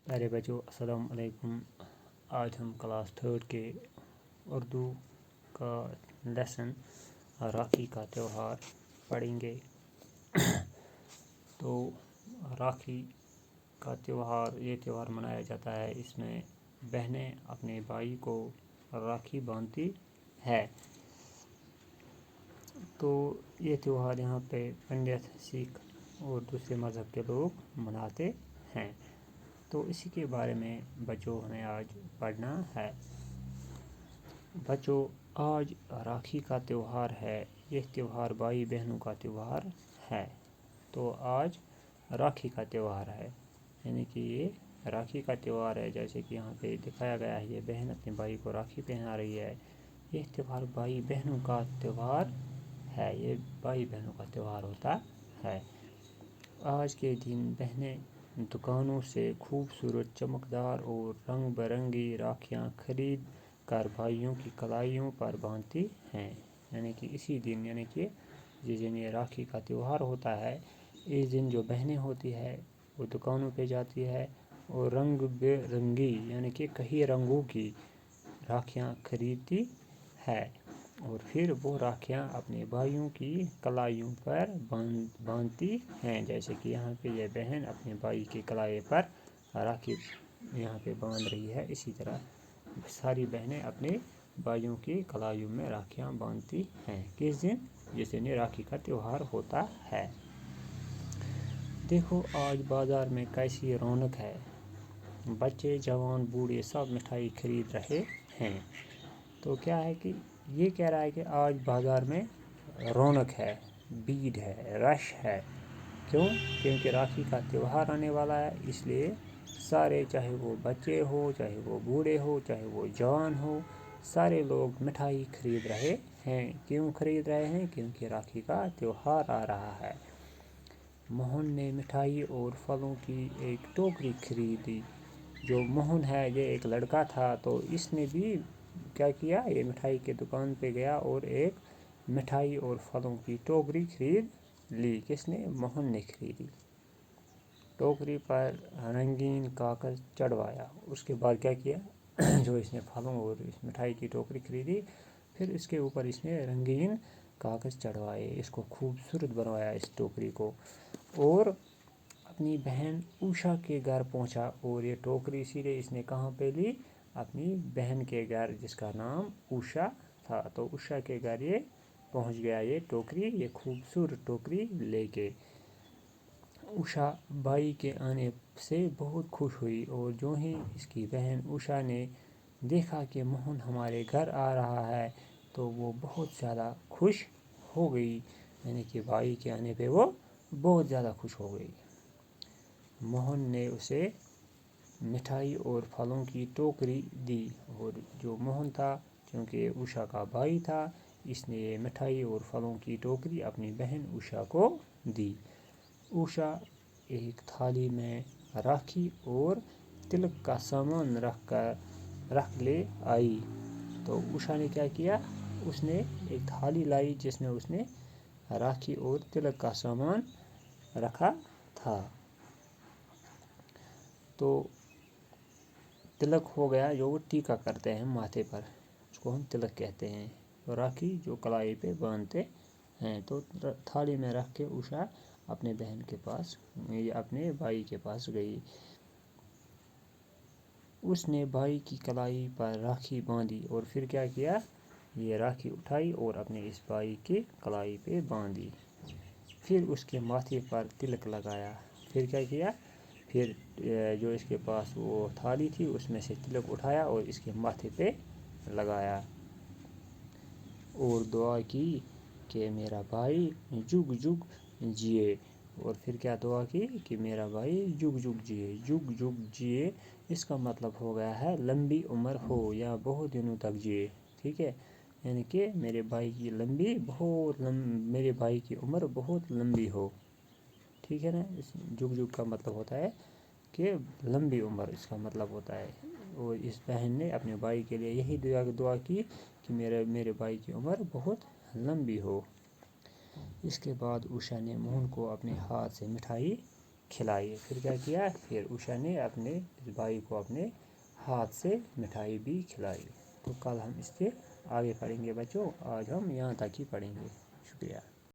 प्यारे बच्चों, अस्सलाम वालेकुम। आज हम क्लास 3 के उर्दू का लेसन राखी का त्यौहार पढ़ेंगे। तो राखी का ये त्यौहार मनाया जाता है। इसमें बहनें अपने भाई को राखी बांधती है। तो ये त्यौहार यहाँ पे पंडित, सिख और दूसरे मज़हब के लोग मनाते हैं। तो इसी के बारे में बच्चों हमें आज पढ़ना है। बच्चों, आज राखी का त्यौहार है। यह त्यौहार भाई बहनों का त्यौहार है। तो आज राखी का त्यौहार है, यानी कि ये राखी का त्यौहार है। जैसे कि यहाँ पे दिखाया गया है, ये बहन अपने भाई को राखी पहना रही है। यह त्यौहार भाई बहनों का त्यौहार है। ये भाई बहनों का त्यौहार होता है। आज के दिन बहनें दुकानों से खूबसूरत, चमकदार और रंग बिरंगी राखियाँ खरीद कर भाइयों की कलाइयों पर बांधती हैं। यानी कि इसी दिन, यानी कि जिस दिन ये राखी का त्यौहार होता है, इस दिन जो बहनें होती है वो दुकानों पे जाती है और रंग बिरंगी यानी कि कई रंगों की राखियाँ खरीदती है और फिर वो राखियाँ अपने भाइयों की कलाइयों पर बांधती हैं। जैसे कि यहाँ पे ये बहन अपने भाई की कलाई पर राखी यहाँ पे बांध रही है। इसी तरह सारी बहनें अपने भाइयों की कलाइयों में राखियाँ बांधती हैं। किस दिन? जिस दिन राखी का त्यौहार होता है। देखो आज बाज़ार में कैसी रौनक है। बच्चे, जवान, बूढ़े सब मिठाई खरीद रहे हैं। तो क्या है कि ये कह रहा है कि आज बाज़ार में रौनक है, भीड़ है, रश है। क्यों? क्योंकि राखी का त्यौहार आने वाला है। इसलिए सारे, चाहे वो बच्चे हो, चाहे वो बूढ़े हो, चाहे वो जवान हो, सारे लोग मिठाई खरीद रहे हैं। क्यों खरीद रहे हैं? क्योंकि राखी का त्यौहार आ रहा है। मोहन ने मिठाई और फलों की एक टोकरी खरीदी। जो मोहन है, ये एक लड़का था, तो इसने भी क्या किया, ये मिठाई के दुकान पे गया और एक मिठाई और फलों की टोकरी खरीद ली। किसने? मोहन ने खरीदी। टोकरी पर रंगीन कागज चढ़वाया। उसके बाद क्या किया, जो इसने फलों और इस मिठाई की टोकरी खरीदी, फिर इसके ऊपर इसने रंगीन कागज चढ़वाए, इसको खूबसूरत बनवाया इस टोकरी को, और अपनी बहन उषा के घर पहुंचा। और ये टोकरी सीधे इसने कहाँ पे ली? अपनी बहन के घर, जिसका नाम उषा था। तो उषा के घर ये पहुंच गया, ये टोकरी, ये खूबसूरत टोकरी लेके। उषा भाई के आने से बहुत खुश हुई और जो ही इसकी बहन उषा ने देखा कि मोहन हमारे घर आ रहा है, तो वो बहुत ज़्यादा खुश हो गई। यानी कि भाई के आने पे वो बहुत ज़्यादा खुश हो गई। मोहन ने उसे मिठाई और फलों की टोकरी दी। और जो मोहन था, क्योंकि उषा का भाई था, इसने ये मिठाई और फलों की टोकरी अपनी बहन उषा को दी। उषा एक थाली में राखी और तिलक का सामान रख ले आई। तो उषा ने क्या किया, उसने एक थाली लाई जिसमें उसने राखी और तिलक का सामान रखा था। तो तिलक हो गया, जो वो टीका करते हैं माथे पर, उसको हम तिलक कहते हैं। तो राखी जो कलाई पे बांधते हैं। तो थाली में रख के उषा अपने बहन के पास, अपने भाई के पास गई। उसने भाई की कलाई पर राखी बांधी और फिर क्या किया, ये राखी उठाई और अपने इस भाई के कलाई पे बांधी। फिर उसके माथे पर तिलक लगाया। फिर क्या किया, फिर जो इसके पास वो थाली थी उसमें से तिलक उठाया और इसके माथे पे लगाया और दुआ की कि मेरा भाई जुग जुग जिए। और फिर क्या दुआ की कि मेरा भाई जुग जुग जिए। जुग जुग जिए, इसका मतलब हो गया है लंबी उम्र हो या बहुत दिनों तक जिए। ठीक है, यानी कि मेरे भाई की मेरे भाई की उम्र बहुत लंबी हो। ठीक है ना। इस जुग जुग का मतलब होता है कि लंबी उम्र, इसका मतलब होता है। और इस बहन ने अपने भाई के लिए यही दुआ की कि मेरे भाई की उम्र बहुत लंबी हो। इसके बाद उषा ने मोहन को अपने हाथ से मिठाई کھلائی. پھر کیا کیا, پھر اوشا نے اپنے اس بھائی کو اپنے ہاتھ سے مٹھائی بھی کھلائی. تو کل ہم اس سے آگے پڑھیں گے بچوں, آج ہم یہاں تک ہی پڑھیں گے. شکریہ.